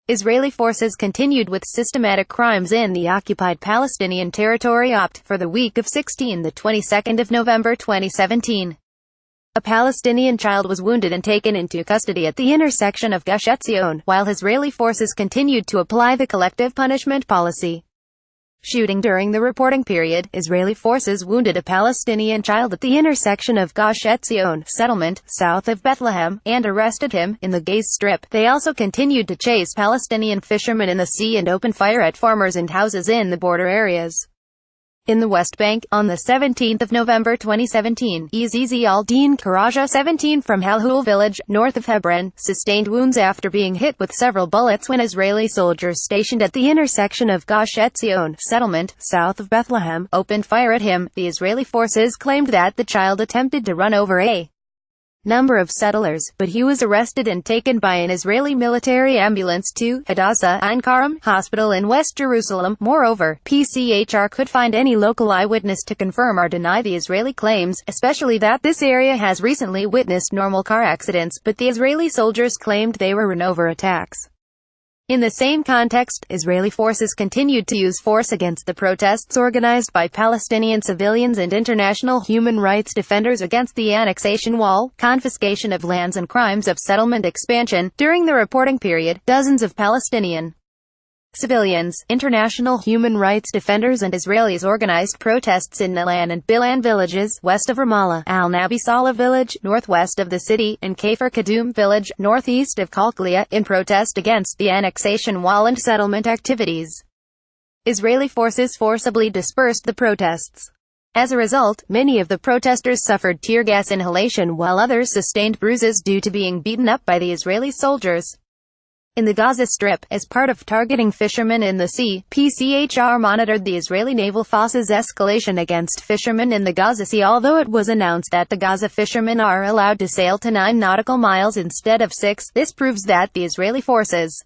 Israeli forces continued with systematic crimes in the occupied Palestinian territory for the week of 16–22 of November 2017. A Palestinian child was wounded and taken into custody at the intersection of Gush Etzion, while Israeli forces continued to apply the collective punishment policy. Shooting during the reporting period, Israeli forces wounded a Palestinian child at the intersection of Gush Etzion settlement, south of Bethlehem, and arrested him in the Gaza Strip. They also continued to chase Palestinian fishermen in the sea and open fire at farmers and houses in the border areas. In the West Bank, on the 17th of November 2017, Ezzi al-Din Karaja, 17 from Halhul village, north of Hebron, sustained wounds after being hit with several bullets when Israeli soldiers stationed at the intersection of Gush Etzion settlement, south of Bethlehem, opened fire at him. The Israeli forces claimed that the child attempted to run over a number of settlers, but he was arrested and taken by an Israeli military ambulance to Hadassah Ein Karam Hospital in West Jerusalem. Moreover, pchr could find any local eyewitness to confirm or deny the Israeli claims, especially that this area has recently witnessed normal car accidents, but the Israeli soldiers claimed they were run over attacks. In the same context, Israeli forces continued to use force against the protests organized by Palestinian civilians and international human rights defenders against the annexation wall, confiscation of lands and crimes of settlement expansion. During the reporting period, dozens of Palestinian civilians, international human rights defenders and Israelis organized protests in Nalan and Bilan villages, west of Ramallah, Al-Nabi Saleh village, northwest of the city, and Kafir Kadum village, northeast of Kalkalia, in protest against the annexation wall and settlement activities. Israeli forces forcibly dispersed the protests. As a result, many of the protesters suffered tear gas inhalation while others sustained bruises due to being beaten up by the Israeli soldiers. In the Gaza Strip, as part of targeting fishermen in the sea, pchr monitored the Israeli naval forces' escalation against fishermen in the Gaza Sea. Although it was announced that the Gaza fishermen are allowed to sail to 9 nautical miles instead of 6, this proves that the Israeli forces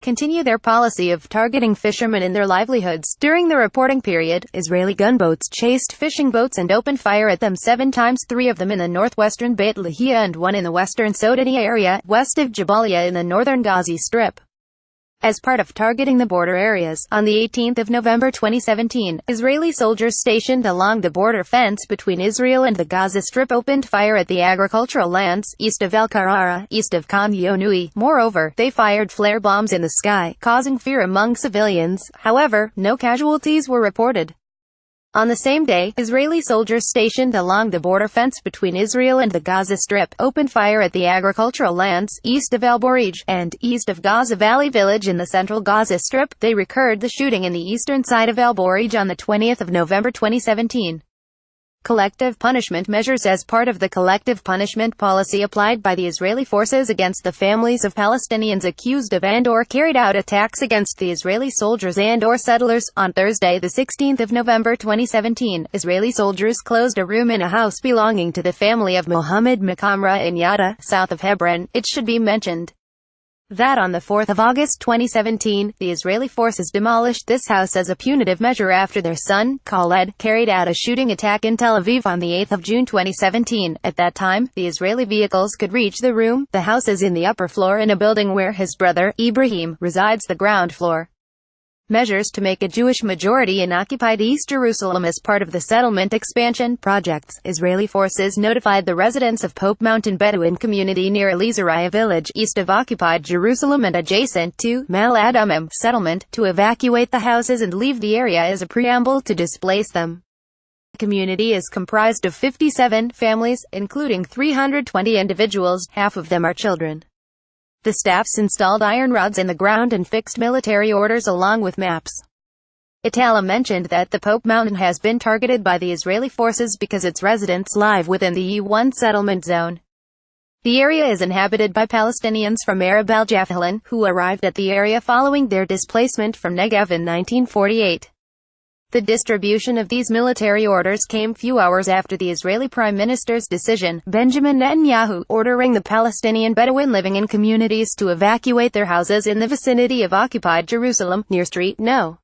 continue their policy of targeting fishermen in their livelihoods. During the reporting period, Israeli gunboats chased fishing boats and opened fire at them 7 times, 3 of them in the northwestern Beit Lahia and 1 in the western Sodani area, west of Jabalia in the northern Gaza Strip. As part of targeting the border areas, on the 18th of November 2017, Israeli soldiers stationed along the border fence between Israel and the Gaza Strip opened fire at the agricultural lands, east of El Karara, east of Khan Yonui. Moreover, they fired flare bombs in the sky, causing fear among civilians. However, no casualties were reported. On the same day, Israeli soldiers stationed along the border fence between Israel and the Gaza Strip opened fire at the agricultural lands, east of El Borij, and east of Gaza Valley Village in the central Gaza Strip. They recurred the shooting in the eastern side of El Borij on the 20th of November 2017. Collective punishment measures. As part of the collective punishment policy applied by the Israeli forces against the families of Palestinians accused of and/or carried out attacks against the Israeli soldiers and/or settlers, on Thursday the 16th of November 2017, Israeli soldiers closed a room in a house belonging to the family of Mohammed Makamra in Yada, south of Hebron. It should be mentioned that on the 4th of August 2017, the Israeli forces demolished this house as a punitive measure after their son, Khaled, carried out a shooting attack in Tel Aviv on the 8th of June 2017. At that time, the Israeli vehicles could reach the room. The house is in the upper floor in a building where his brother, Ibrahim, resides, the ground floor. Measures to make a Jewish majority in occupied East Jerusalem. As part of the settlement expansion projects, Israeli forces notified the residents of Pope Mountain Bedouin community near Elizariah village, east of occupied Jerusalem and adjacent to Mal Adumim settlement, to evacuate the houses and leave the area as a preamble to displace them. The community is comprised of 57 families, including 320 individuals, half of them are children. The staffs installed iron rods in the ground and fixed military orders along with maps. Itala mentioned that the Pope Mountain has been targeted by the Israeli forces because its residents live within the E1 settlement zone. The area is inhabited by Palestinians from Arab al-Jafilan, who arrived at the area following their displacement from Negev in 1948. The distribution of these military orders came few hours after the Israeli Prime Minister's decision, Benjamin Netanyahu, ordering the Palestinian Bedouin living in communities to evacuate their houses in the vicinity of occupied Jerusalem, near Street No.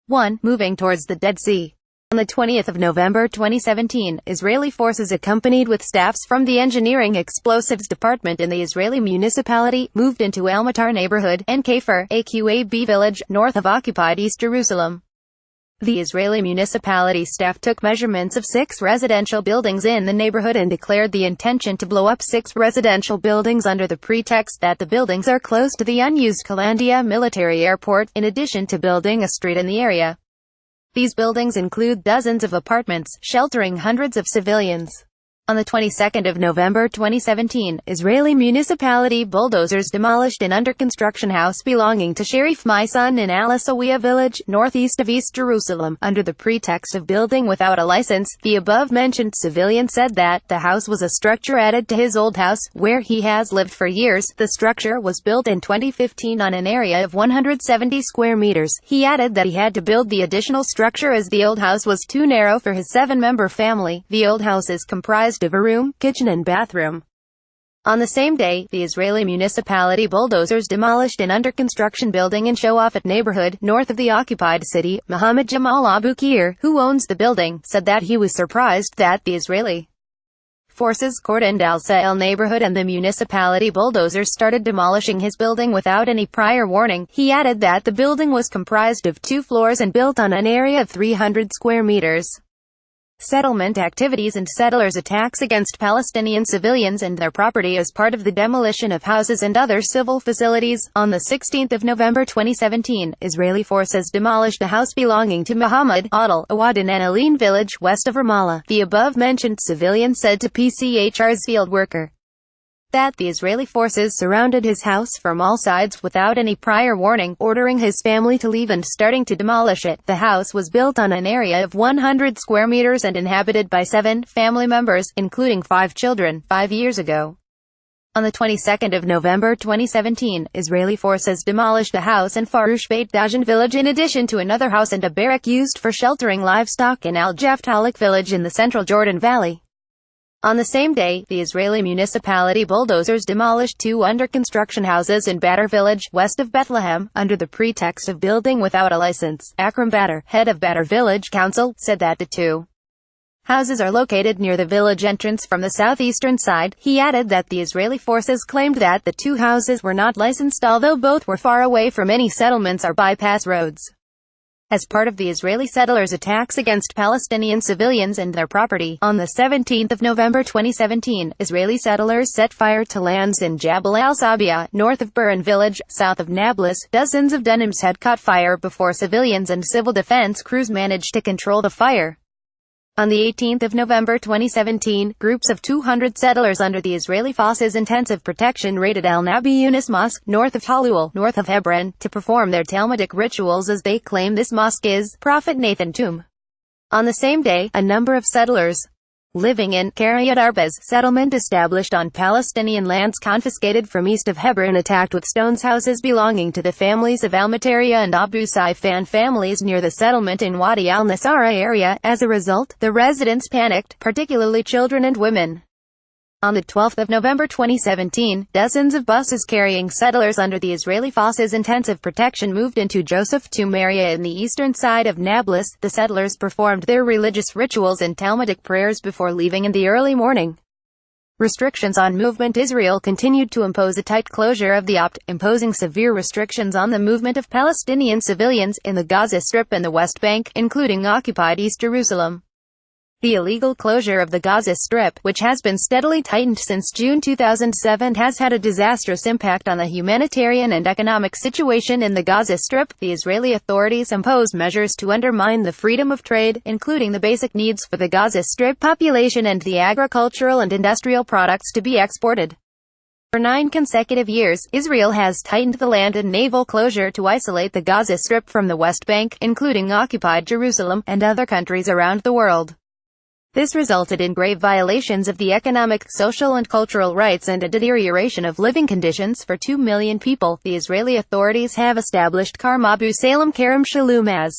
1, moving towards the Dead Sea. On the 20th of November 2017, Israeli forces accompanied with staffs from the Engineering Explosives Department in the Israeli municipality, moved into Al Matar neighborhood, and Kafir, Aqab village, north of occupied East Jerusalem. The Israeli municipality staff took measurements of 6 residential buildings in the neighborhood and declared the intention to blow up 6 residential buildings under the pretext that the buildings are close to the unused Kalandia military airport, in addition to building a street in the area. These buildings include dozens of apartments, sheltering hundreds of civilians. On the 22nd of November 2017, Israeli municipality bulldozers demolished an under-construction house belonging to Sharif Maisan in Al Asawiya village, northeast of East Jerusalem, under the pretext of building without a license. The above-mentioned civilian said that the house was a structure added to his old house, where he has lived for years. The structure was built in 2015 on an area of 170 square meters. He added that he had to build the additional structure as the old house was too narrow for his 7-member family. The old house is comprised of a room, kitchen and bathroom. On the same day, the Israeli municipality bulldozers demolished an under-construction building in Shoafat neighborhood, north of the occupied city. Mohammed Jamal Abu Kir, who owns the building, said that he was surprised that the Israeli forces cordoned Al Sa'el neighborhood and the municipality bulldozers started demolishing his building without any prior warning. He added that the building was comprised of 2 floors and built on an area of 300 square meters. Settlement activities and settlers' attacks against Palestinian civilians and their property as part of the demolition of houses and other civil facilities. On the 16th of November 2017, Israeli forces demolished a house belonging to Muhammad Adel Awad in An Aline village, west of Ramallah. The above-mentioned civilian said to pchr's field worker that the Israeli forces surrounded his house from all sides without any prior warning, ordering his family to leave and starting to demolish it. The house was built on an area of 100 square meters and inhabited by 7 family members, including 5 children, 5 years ago. On the 22nd of November 2017, Israeli forces demolished a house in Faroush Beit Dajan village in addition to another house and a barrack used for sheltering livestock in Al Jaftalik village in the central Jordan Valley. On the same day, the Israeli municipality bulldozers demolished 2 under-construction houses in Badr village, west of Bethlehem, under the pretext of building without a license. Akram Badr, head of Badr Village Council, said that the 2 houses are located near the village entrance from the southeastern side. He added that the Israeli forces claimed that the 2 houses were not licensed, although both were far away from any settlements or bypass roads. As part of the Israeli settlers' attacks against Palestinian civilians and their property, on the 17th of November 2017, Israeli settlers set fire to lands in Jabal al-Sabia, north of Buran village, south of Nablus. Dozens of denims had caught fire before civilians and civil defense crews managed to control the fire. On the 18th of November 2017, groups of 200 settlers under the Israeli Forces Intensive Protection raided Al-Nabi Yunus Mosque, north of Halul, north of Hebron, to perform their Talmudic rituals as they claim this mosque is Prophet Nathan tomb. On the same day, a number of settlers living in Kiryat Arbaz settlement established on Palestinian lands confiscated from east of Hebron attacked with stones houses belonging to the families of Al-Mataria and Abu Saifan families near the settlement in Wadi al-Nasara area. As a result, the residents panicked, particularly children and women. On the 12th of November 2017, dozens of buses carrying settlers under the Israeli Forces Intensive Protection moved into Joseph Tomb area in the eastern side of Nablus. The settlers performed their religious rituals and Talmudic prayers before leaving in the early morning. Restrictions on movement. Israel continued to impose a tight closure of the Opt, imposing severe restrictions on the movement of Palestinian civilians in the Gaza Strip and the West Bank, including occupied East Jerusalem. The illegal closure of the Gaza Strip, which has been steadily tightened since June 2007, has had a disastrous impact on the humanitarian and economic situation in the Gaza Strip. The Israeli authorities impose measures to undermine the freedom of trade, including the basic needs for the Gaza Strip population and the agricultural and industrial products to be exported. For 9 consecutive years, Israel has tightened the land and naval closure to isolate the Gaza Strip from the West Bank, including occupied Jerusalem, and other countries around the world. This resulted in grave violations of the economic, social and cultural rights and a deterioration of living conditions for 2 million people. The Israeli authorities have established Karm Abu Salem Kerem Shalom as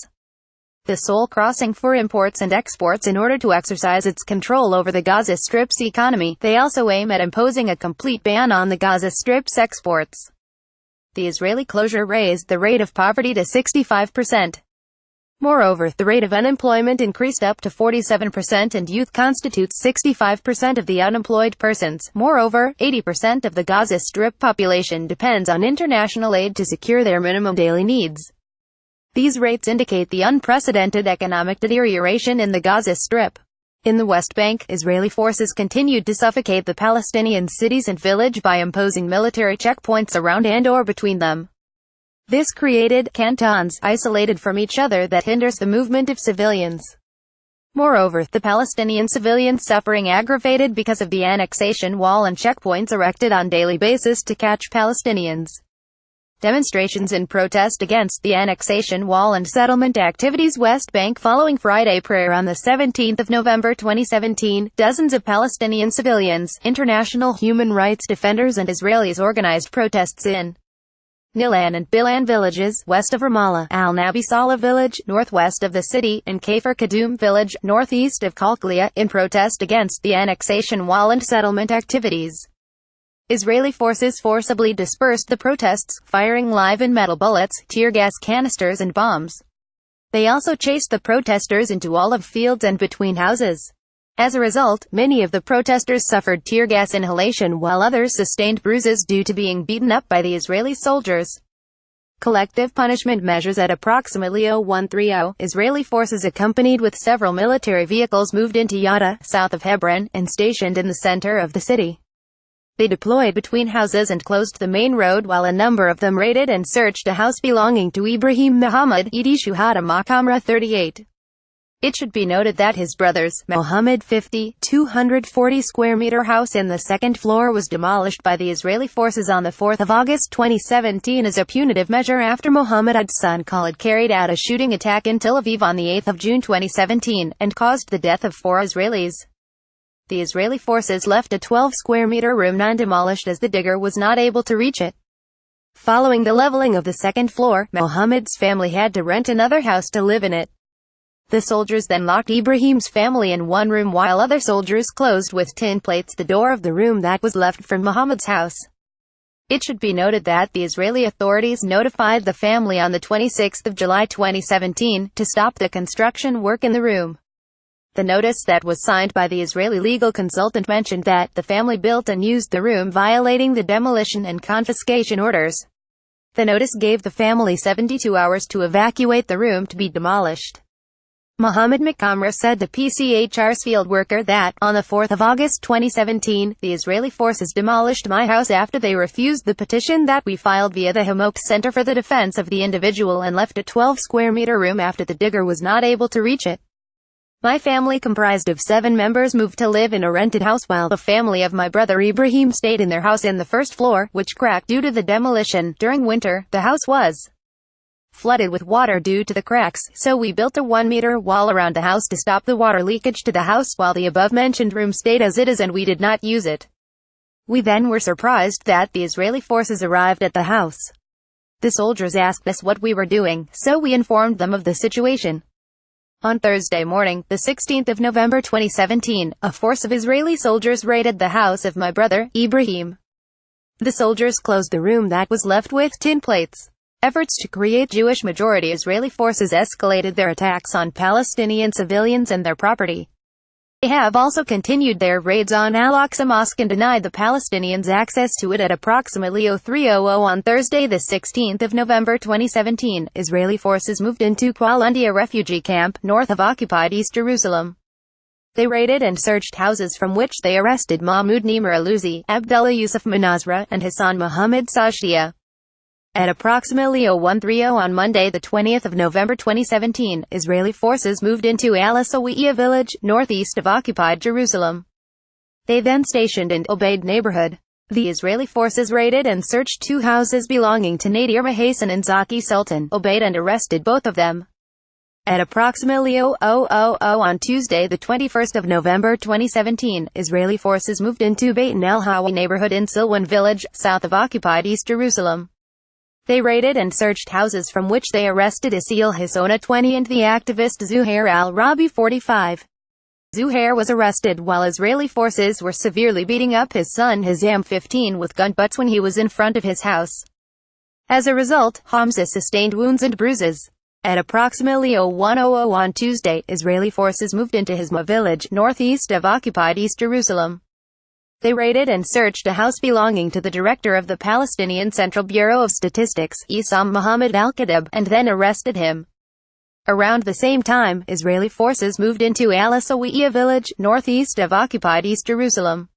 the sole crossing for imports and exports in order to exercise its control over the Gaza Strip's economy. They also aim at imposing a complete ban on the Gaza Strip's exports. The Israeli closure raised the rate of poverty to 65%. Moreover, the rate of unemployment increased up to 47% and youth constitutes 65% of the unemployed persons. Moreover, 80% of the Gaza Strip population depends on international aid to secure their minimum daily needs. These rates indicate the unprecedented economic deterioration in the Gaza Strip. In the West Bank, Israeli forces continued to suffocate the Palestinian cities and villages by imposing military checkpoints around and or between them. This created cantons isolated from each other that hinders the movement of civilians. Moreover, the Palestinian civilians suffering aggravated because of the annexation wall and checkpoints erected on daily basis to catch Palestinians. Demonstrations in protest against the annexation wall and settlement activities West Bank following Friday prayer on the 17th of November 2017, dozens of Palestinian civilians, international human rights defenders and Israelis organized protests in Nilan and Bilan villages, west of Ramallah, Al-Nabi Saleh village, northwest of the city, and Kafir Kadum village, northeast of Kalkalia, in protest against the annexation wall and settlement activities. Israeli forces forcibly dispersed the protests, firing live and metal bullets, tear gas canisters and bombs. They also chased the protesters into olive fields and between houses. As a result, many of the protesters suffered tear gas inhalation while others sustained bruises due to being beaten up by the Israeli soldiers. Collective punishment measures at approximately 0130, Israeli forces accompanied with several military vehicles moved into Yada, south of Hebron, and stationed in the center of the city. They deployed between houses and closed the main road while a number of them raided and searched a house belonging to Ibrahim Muhammad, Idi Shuhada Makamra 38. It should be noted that his brother's, Mohammed 240 square meter house in the second floor was demolished by the Israeli forces on the 4th of August 2017 as a punitive measure after Mohammed's son Khalid carried out a shooting attack in Tel Aviv on the 8th of June 2017, and caused the death of 4 Israelis. The Israeli forces left a 12 square meter room non-demolished as the digger was not able to reach it. Following the leveling of the second floor, Mohammed's family had to rent another house to live in it. The soldiers then locked Ibrahim's family in one room while other soldiers closed with tin plates the door of the room that was left from Muhammad's house. It should be noted that the Israeli authorities notified the family on the 26th of July 2017 to stop the construction work in the room. The notice that was signed by the Israeli legal consultant mentioned that the family built and used the room violating the demolition and confiscation orders. The notice gave the family 72 hours to evacuate the room to be demolished. Mohammed Makamra said to pchr's field worker that, on the 4th of August 2017, the Israeli forces demolished my house after they refused the petition that we filed via the Hamok Center for the Defense of the Individual and left a 12 square meter room after the digger was not able to reach it. My family comprised of 7 members moved to live in a rented house while the family of my brother Ibrahim stayed in their house in the first floor, which cracked due to the demolition. During winter, the house was flooded with water due to the cracks, so we built a 1-meter wall around the house to stop the water leakage to the house while the above-mentioned room stayed as it is and we did not use it. We then were surprised that the Israeli forces arrived at the house. The soldiers asked us what we were doing, so we informed them of the situation. On Thursday morning, the 16th of November 2017, a force of Israeli soldiers raided the house of my brother, Ibrahim. The soldiers closed the room that was left with tin plates. Efforts to create Jewish-majority Israeli forces escalated their attacks on Palestinian civilians and their property. They have also continued their raids on Al-Aqsa Mosque and denied the Palestinians access to it at approximately 0300 on Thursday, the 16th of November 2017. Israeli forces moved into Qualundia refugee camp, north of occupied East Jerusalem. They raided and searched houses from which they arrested Mahmoud Nimr Alouzi, Abdullah Yusuf Manazra, and Hassan Muhammad Sajdia. At approximately 0130 on Monday, the 20th of November 2017, Israeli forces moved into Al-Asawiya village, northeast of occupied Jerusalem. They then stationed in Obeid neighborhood. The Israeli forces raided and searched 2 houses belonging to Nadir Mahassan and Zaki Sultan, Obeid, and arrested both of them. At approximately 0000 on Tuesday, the 21st of November 2017, Israeli forces moved into Beit el-Hawa neighborhood in Silwan village, south of occupied East Jerusalem. They raided and searched houses from which they arrested Asil Hassona 20 and the activist Zuhair al-Rabi 45. Zuhair was arrested while Israeli forces were severely beating up his son Hizam 15 with gun butts when he was in front of his house. As a result, Hamza sustained wounds and bruises. At approximately 01:00 on Tuesday, Israeli forces moved into Hizma village, northeast of occupied East Jerusalem. They raided and searched a house belonging to the director of the Palestinian Central Bureau of Statistics, Issam Mohammed al-Kadab, and then arrested him. Around the same time, Israeli forces moved into Al-Asawiya village, northeast of occupied East Jerusalem.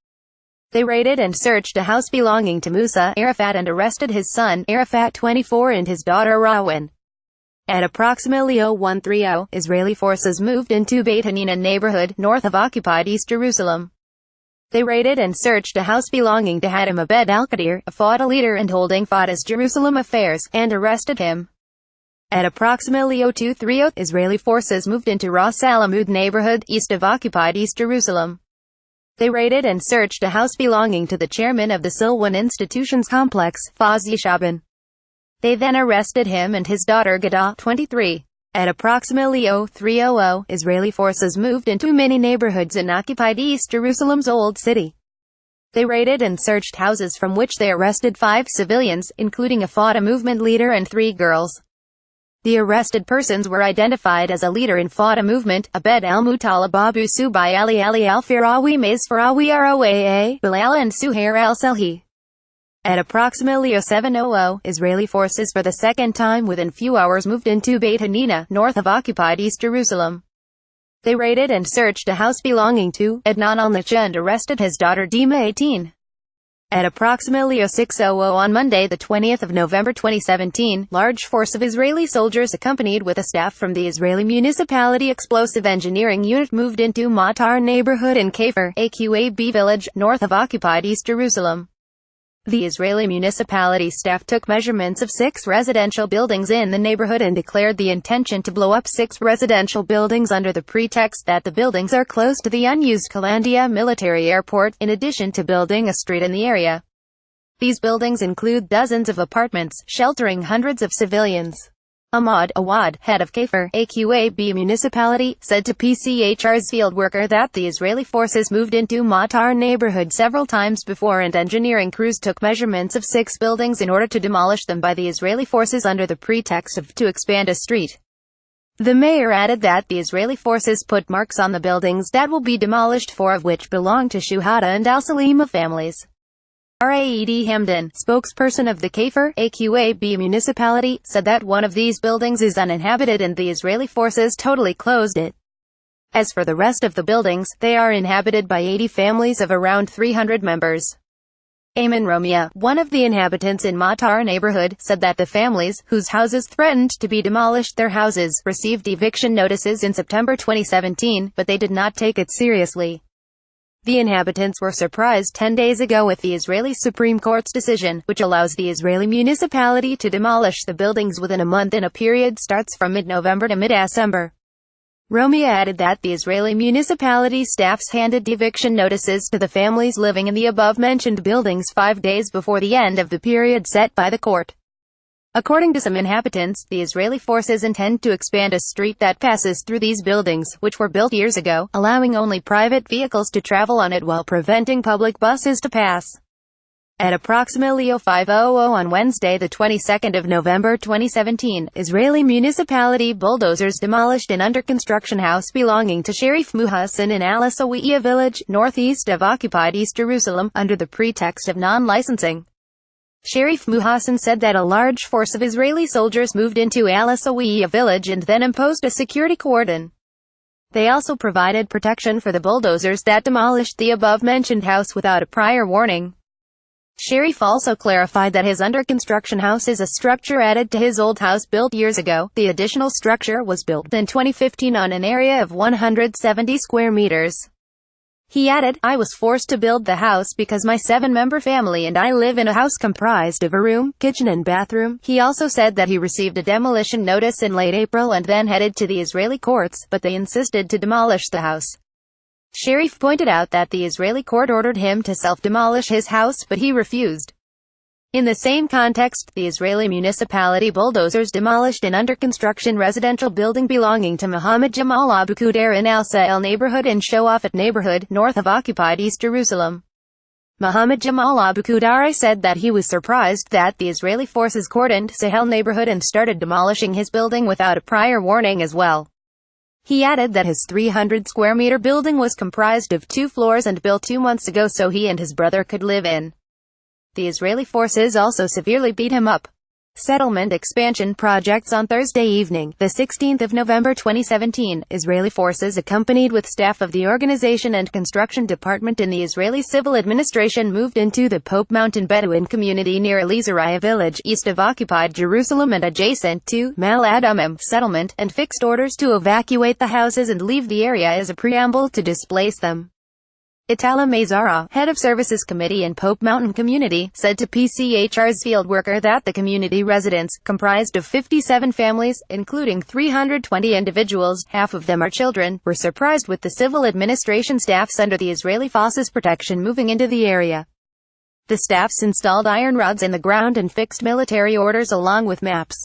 They raided and searched a house belonging to Musa Arafat and arrested his son, Arafat 24, and his daughter Rawan. At approximately 01:30, Israeli forces moved into Beit Hanina neighborhood, north of occupied East Jerusalem. They raided and searched a house belonging to Hatem Abed al-Qadir, a Fatah leader and holding Fatah's Jerusalem affairs, and arrested him. At approximately 02:30, Israeli forces moved into Ras al-Amud neighborhood, east of occupied East Jerusalem. They raided and searched a house belonging to the chairman of the Silwan Institutions Complex, Fawzi Shaban. They then arrested him and his daughter Gada, 23. At approximately 03:00, Israeli forces moved into many neighborhoods in occupied East Jerusalem's Old City. They raided and searched houses from which they arrested 5 civilians, including a Fatah movement leader and 3 girls. The arrested persons were identified as a leader in Fatah movement, Abed al-Muttalib Abu Subai Ali al-Firawi Maze Firawi Roaa, Bilal and Suhair al-Selhi. At approximately 07:00, Israeli forces for the second time within few hours moved into Beit Hanina, north of occupied East Jerusalem. They raided and searched a house belonging to Adnan al-Nacha and arrested his daughter Dima, 18. At approximately 06:00 on Monday, the 20th of November 2017, large force of Israeli soldiers accompanied with a staff from the Israeli Municipality Explosive Engineering Unit moved into Matar neighborhood in Kafir, Aqab village, north of occupied East Jerusalem. The Israeli municipality staff took measurements of 6 residential buildings in the neighborhood and declared the intention to blow up 6 residential buildings under the pretext that the buildings are close to the unused Kalandia military airport, in addition to building a street in the area. These buildings include dozens of apartments, sheltering hundreds of civilians. Ahmad Awad, head of Kafir, Aqab municipality, said to pchr's field worker that the Israeli forces moved into Matar neighborhood several times before and engineering crews took measurements of 6 buildings in order to demolish them by the Israeli forces under the pretext of to expand a street. The mayor added that the Israeli forces put marks on the buildings that will be demolished, 4 of which belong to Shuhada and al-Salima families. Raed Hamdan, spokesperson of the Kafir, Aqab municipality, said that one of these buildings is uninhabited and the Israeli forces totally closed it. As for the rest of the buildings, they are inhabited by 80 families of around 300 members. Ayman Romia, one of the inhabitants in Matar neighborhood, said that the families, whose houses threatened to be demolished, their houses, received eviction notices in September 2017, but they did not take it seriously. The inhabitants were surprised 10 days ago with the Israeli Supreme Court's decision, which allows the Israeli municipality to demolish the buildings within a month and a period starts from mid-November to mid-December. Romia added that the Israeli municipality staffs handed eviction notices to the families living in the above-mentioned buildings 5 days before the end of the period set by the court. According to some inhabitants, the Israeli forces intend to expand a street that passes through these buildings, which were built years ago, allowing only private vehicles to travel on it while preventing public buses to pass. At approximately 05:00 on Wednesday, the 22nd of November 2017, Israeli municipality bulldozers demolished an under-construction house belonging to Sharif Muhassin in Al-Asawiya village, northeast of occupied East Jerusalem, under the pretext of non-licensing. Sharif Muhassin said that a large force of Israeli soldiers moved into Al-Asawiya village and then imposed a security cordon. They also provided protection for the bulldozers that demolished the above-mentioned house without a prior warning. Sharif also clarified that his under-construction house is a structure added to his old house built years ago. The additional structure was built in 2015 on an area of 170 square meters. He added, "I was forced to build the house because my 7-member family and I live in a house comprised of a room, kitchen and bathroom." He also said that he received a demolition notice in late April and then headed to the Israeli courts, but they insisted to demolish the house. Sharif pointed out that the Israeli court ordered him to self-demolish his house, but he refused. In the same context, the Israeli municipality bulldozers demolished an under-construction residential building belonging to Muhammad Jamal Abu Qudair in Al-Sa'el neighborhood in Shoafat neighborhood, north of occupied East Jerusalem. Mohammed Jamal Abu Qudari said that he was surprised that the Israeli forces cordoned Sahel neighborhood and started demolishing his building without a prior warning as well. He added that his 300-square-meter building was comprised of 2 floors and built 2 months ago so he and his brother could live in. The Israeli forces also severely beat him up. Settlement expansion projects. On Thursday evening, the 16th of November 2017, Israeli forces accompanied with staff of the organization and construction department in the Israeli civil administration moved into the Pope Mountain Bedouin community near Elizariah village, east of occupied Jerusalem and adjacent to Mal Adumim settlement, and fixed orders to evacuate the houses and leave the area as a preamble to displace them. Itala Mazara, head of Services Committee in Pope Mountain Community, said to PCHR's field worker that the community residents, comprised of 57 families, including 320 individuals, half of them are children, were surprised with the civil administration staffs under the Israeli forces protection moving into the area. The staffs installed iron rods in the ground and fixed military orders along with maps.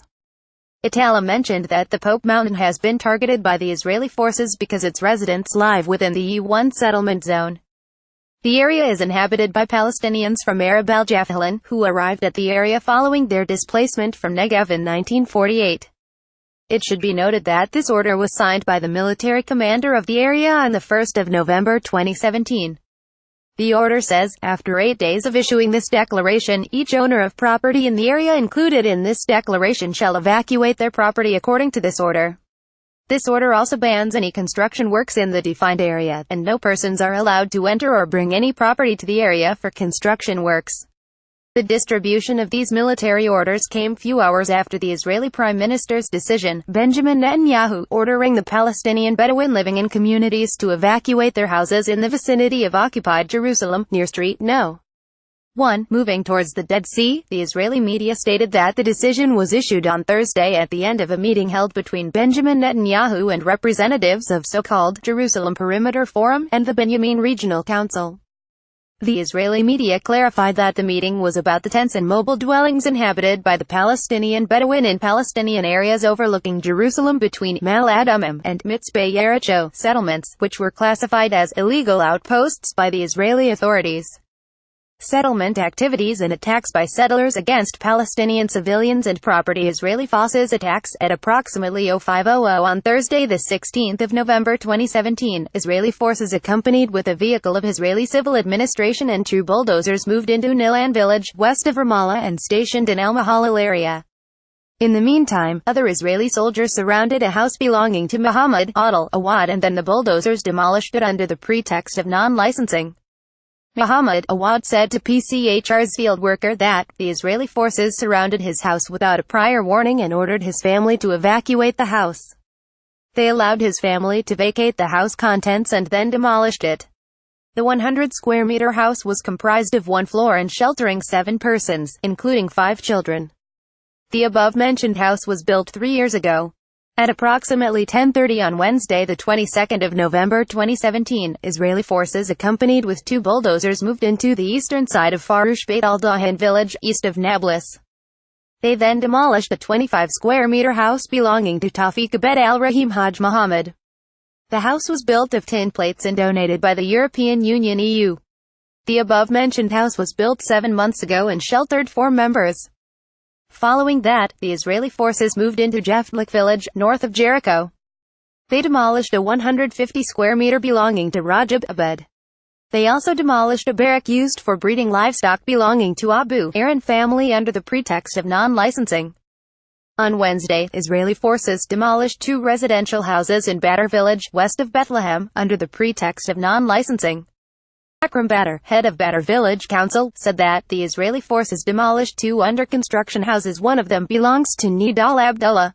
Itala mentioned that the Pope Mountain has been targeted by the Israeli forces because its residents live within the U1 settlement zone. The area is inhabited by Palestinians from Arab al-Jafalin, who arrived at the area following their displacement from Negev in 1948. It should be noted that this order was signed by the military commander of the area on the 1st of November 2017. The order says, after 8 days of issuing this declaration, each owner of property in the area included in this declaration shall evacuate their property according to this order. This order also bans any construction works in the defined area, and no persons are allowed to enter or bring any property to the area for construction works. The distribution of these military orders came few hours after the Israeli Prime Minister's decision, Benjamin Netanyahu, ordering the Palestinian Bedouin living in communities to evacuate their houses in the vicinity of occupied Jerusalem, near Street No. 1, moving towards the Dead Sea. The Israeli media stated that the decision was issued on Thursday at the end of a meeting held between Benjamin Netanyahu and representatives of so-called Jerusalem Perimeter Forum and the Benjamin Regional Council. The Israeli media clarified that the meeting was about the tents and mobile dwellings inhabited by the Palestinian Bedouin in Palestinian areas overlooking Jerusalem between Mal Adumim and Mitzpeh Yericho settlements, which were classified as illegal outposts by the Israeli authorities. Settlement activities and attacks by settlers against Palestinian civilians and property. Israeli forces attacks at approximately 05:00 on Thursday the 16th of November 2017. Israeli forces accompanied with a vehicle of Israeli civil administration and 2 bulldozers moved into Nilan village, west of Ramallah and stationed in El Mahalal area. In the meantime, other Israeli soldiers surrounded a house belonging to Muhammad Adel Awad and then the bulldozers demolished it under the pretext of non-licensing. Muhammad Awad said to PCHR's field worker that the Israeli forces surrounded his house without a prior warning and ordered his family to evacuate the house. They allowed his family to vacate the house contents and then demolished it. The 100-square-meter house was comprised of 1 floor and sheltering 7 persons, including 5 children. The above-mentioned house was built 3 years ago. At approximately 10:30 on Wednesday the 22nd of November 2017, Israeli forces accompanied with 2 bulldozers moved into the eastern side of Faroush Beit al-Dahan village, east of Nablus. They then demolished a 25-square-meter house belonging to Tawfiq Abed al-Rahim Haj Muhammad. The house was built of tin plates and donated by the European Union (EU). The above-mentioned house was built 7 months ago and sheltered 4 members. Following that, the Israeli forces moved into Jaflik village, north of Jericho. They demolished a 150-square-meter belonging to Rajab Abed. They also demolished a barrack used for breeding livestock belonging to Abu Aaron family under the pretext of non-licensing. On Wednesday, Israeli forces demolished 2 residential houses in Badr village, west of Bethlehem, under the pretext of non-licensing. Akram Badr, head of Badr Village Council, said that the Israeli forces demolished 2 under-construction houses. One of them belongs to Nidal Abdullah.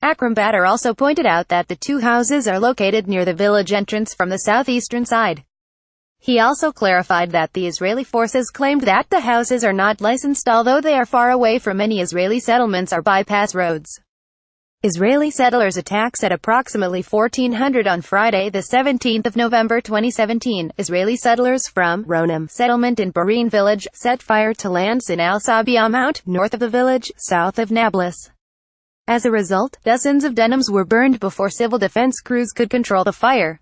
Akram Badr also pointed out that the 2 houses are located near the village entrance from the southeastern side. He also clarified that the Israeli forces claimed that the houses are not licensed although they are far away from any Israeli settlements or bypass roads. Israeli settlers attacks at approximately 1400 on Friday the 17th of November 2017. Israeli settlers from Ronim settlement in Bahrain village set fire to lands in Al-Sabia Mount, north of the village, south of Nablus. As a result, dozens of denims were burned before civil defense crews could control the fire.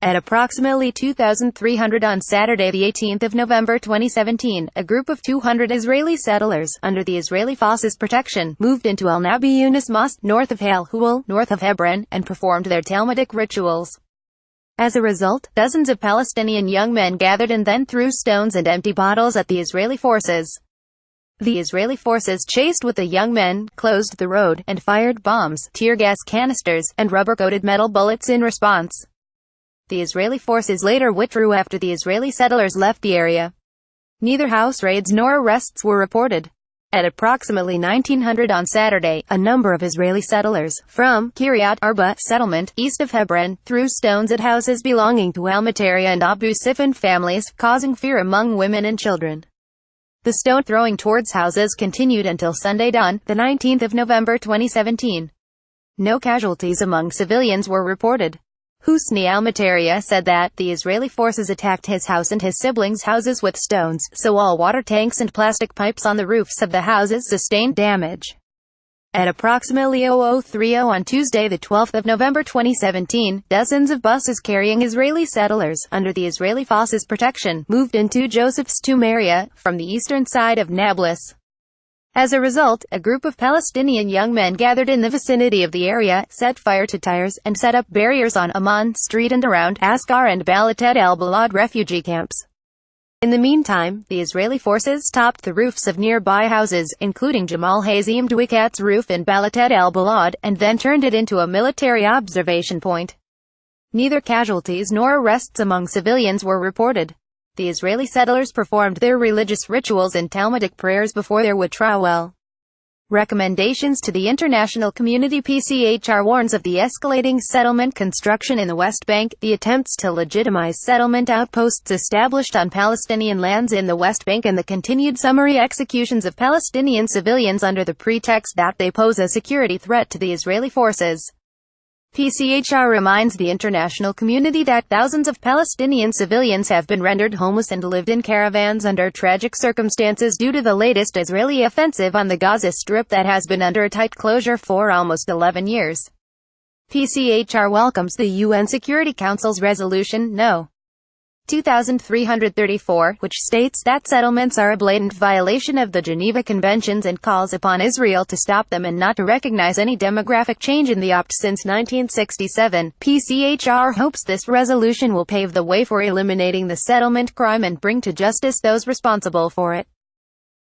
At approximately 2,300 on Saturday, the 18th of November 2017, a group of 200 Israeli settlers, under the Israeli Forces' protection, moved into Al-Nabi Yunus Mosque, north of Hal Huel, north of Hebron, and performed their Talmudic rituals. As a result, dozens of Palestinian young men gathered and then threw stones and empty bottles at the Israeli forces. The Israeli forces chased with the young men, closed the road, and fired bombs, tear gas canisters, and rubber-coated metal bullets in response. The Israeli forces later withdrew after the Israeli settlers left the area. Neither house raids nor arrests were reported. At approximately 1900 on Saturday, a number of Israeli settlers, from Kiryat Arba settlement, east of Hebron, threw stones at houses belonging to Al-Mataria and Abu Sifan families, causing fear among women and children. The stone throwing towards houses continued until Sunday dawn, the 19th of November 2017. No casualties among civilians were reported. Husni Al-Mataria said that the Israeli forces attacked his house and his siblings' houses with stones, so all water tanks and plastic pipes on the roofs of the houses sustained damage. At approximately 0030 on Tuesday, the 12th of November 2017, dozens of buses carrying Israeli settlers, under the Israeli Forces' protection, moved into Joseph's Tomb area, from the eastern side of Nablus. As a result, a group of Palestinian young men gathered in the vicinity of the area, set fire to tires, and set up barriers on Amman Street and around Askar and Balatet el-Balad refugee camps. In the meantime, the Israeli forces topped the roofs of nearby houses, including Jamal Hazim Dwikat's roof in Balatet el-Balad, and then turned it into a military observation point. Neither casualties nor arrests among civilians were reported. The Israeli settlers performed their religious rituals and Talmudic prayers before their withdrawal. Recommendations to the international community. PCHR warns of the escalating settlement construction in the West Bank, the attempts to legitimize settlement outposts established on Palestinian lands in the West Bank, and the continued summary executions of Palestinian civilians under the pretext that they pose a security threat to the Israeli forces. PCHR reminds the international community that thousands of Palestinian civilians have been rendered homeless and lived in caravans under tragic circumstances due to the latest Israeli offensive on the Gaza Strip that has been under a tight closure for almost 11 years. PCHR welcomes the UN Security Council's Resolution No. 2334, which states that settlements are a blatant violation of the Geneva Conventions and calls upon Israel to stop them and not to recognize any demographic change in the opt since 1967. PCHR hopes this resolution will pave the way for eliminating the settlement crime and bring to justice those responsible for it.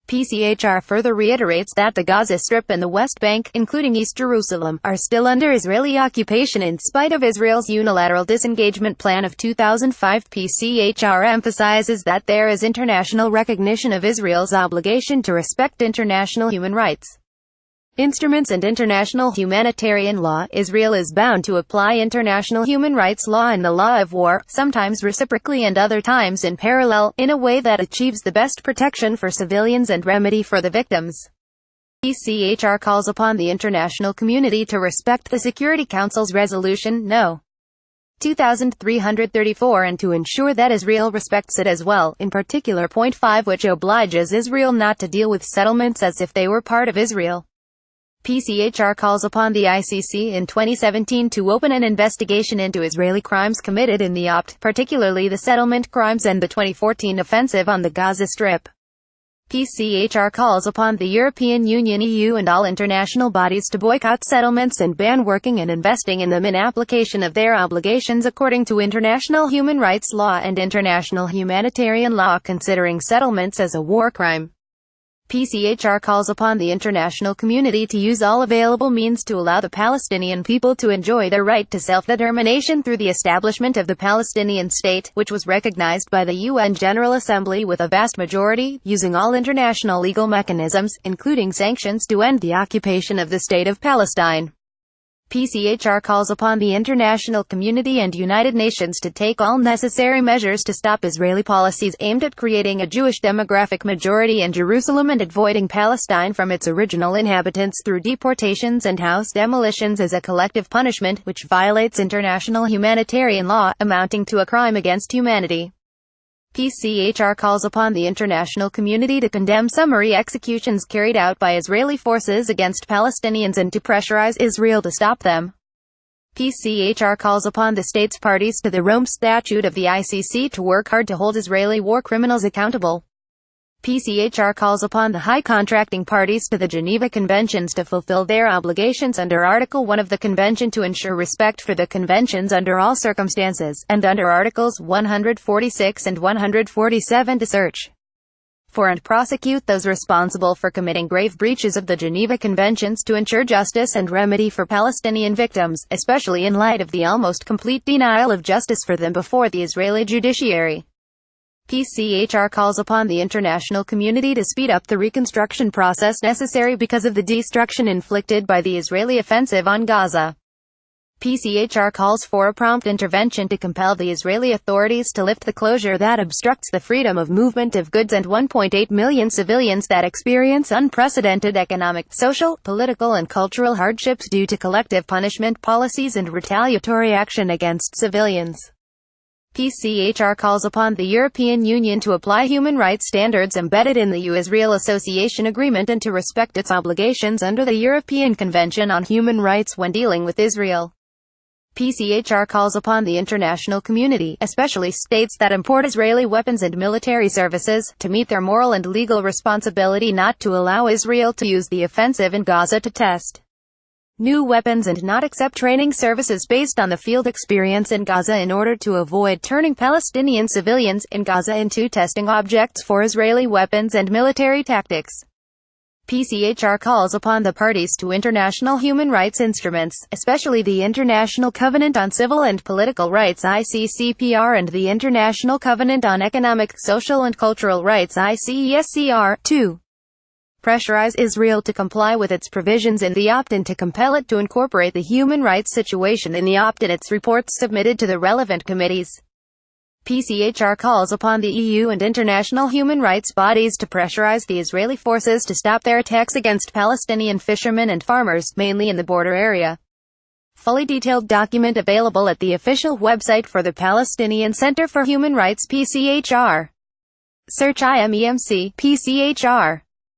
PCHR further reiterates that the Gaza Strip and the West Bank, including East Jerusalem, are still under Israeli occupation in spite of Israel's unilateral disengagement plan of 2005. PCHR emphasizes that there is international recognition of Israel's obligation to respect international human rights instruments and international humanitarian law. Israel is bound to apply international human rights law and the law of war, sometimes reciprocally and other times in parallel, in a way that achieves the best protection for civilians and remedy for the victims. PCHR calls upon the international community to respect the Security Council's Resolution No. 2334 and to ensure that Israel respects it as well, in particular Point 5, which obliges Israel not to deal with settlements as if they were part of Israel. PCHR calls upon the ICC in 2017 to open an investigation into Israeli crimes committed in the opt, particularly the settlement crimes and the 2014 offensive on the Gaza Strip. PCHR calls upon the European Union (EU) and all international bodies to boycott settlements and ban working and investing in them in application of their obligations according to international human rights law and international humanitarian law, considering settlements as a war crime. PCHR calls upon the international community to use all available means to allow the Palestinian people to enjoy their right to self-determination through the establishment of the Palestinian state, which was recognized by the UN General Assembly with a vast majority, using all international legal mechanisms, including sanctions, to end the occupation of the State of Palestine. PCHR calls upon the international community and United Nations to take all necessary measures to stop Israeli policies aimed at creating a Jewish demographic majority in Jerusalem and avoiding Palestine from its original inhabitants through deportations and house demolitions as a collective punishment, which violates international humanitarian law, amounting to a crime against humanity. PCHR calls upon the international community to condemn summary executions carried out by Israeli forces against Palestinians and to pressurize Israel to stop them. PCHR calls upon the states parties to the Rome Statute of the ICC to work hard to hold Israeli war criminals accountable. PCHR calls upon the high contracting parties to the Geneva Conventions to fulfill their obligations under Article 1 of the Convention to ensure respect for the Conventions under all circumstances, and under Articles 146 and 147 to search for and prosecute those responsible for committing grave breaches of the Geneva Conventions to ensure justice and remedy for Palestinian victims, especially in light of the almost complete denial of justice for them before the Israeli judiciary. PCHR calls upon the international community to speed up the reconstruction process necessary because of the destruction inflicted by the Israeli offensive on Gaza. PCHR calls for a prompt intervention to compel the Israeli authorities to lift the closure that obstructs the freedom of movement of goods and 1.8 million civilians that experience unprecedented economic, social, political and cultural hardships due to collective punishment policies and retaliatory action against civilians. PCHR calls upon the European Union to apply human rights standards embedded in the EU-Israel Association Agreement and to respect its obligations under the European Convention on Human Rights when dealing with Israel. PCHR calls upon the international community, especially states that import Israeli weapons and military services, to meet their moral and legal responsibility not to allow Israel to use the offensive in Gaza to test new weapons and not accept training services based on the field experience in Gaza in order to avoid turning Palestinian civilians in Gaza into testing objects for Israeli weapons and military tactics. PCHR calls upon the parties to international human rights instruments, especially the International Covenant on Civil and Political Rights ICCPR and the International Covenant on Economic, Social and Cultural Rights ICESCR, to pressurize Israel to comply with its provisions in the opt-in to compel it to incorporate the human rights situation in the opt-in its reports submitted to the relevant committees. PCHR calls upon the EU and international human rights bodies to pressurize the Israeli forces to stop their attacks against Palestinian fishermen and farmers, mainly in the border area. Fully detailed document available at the official website for the Palestinian Center for Human Rights PCHR. Search imemc PCHR.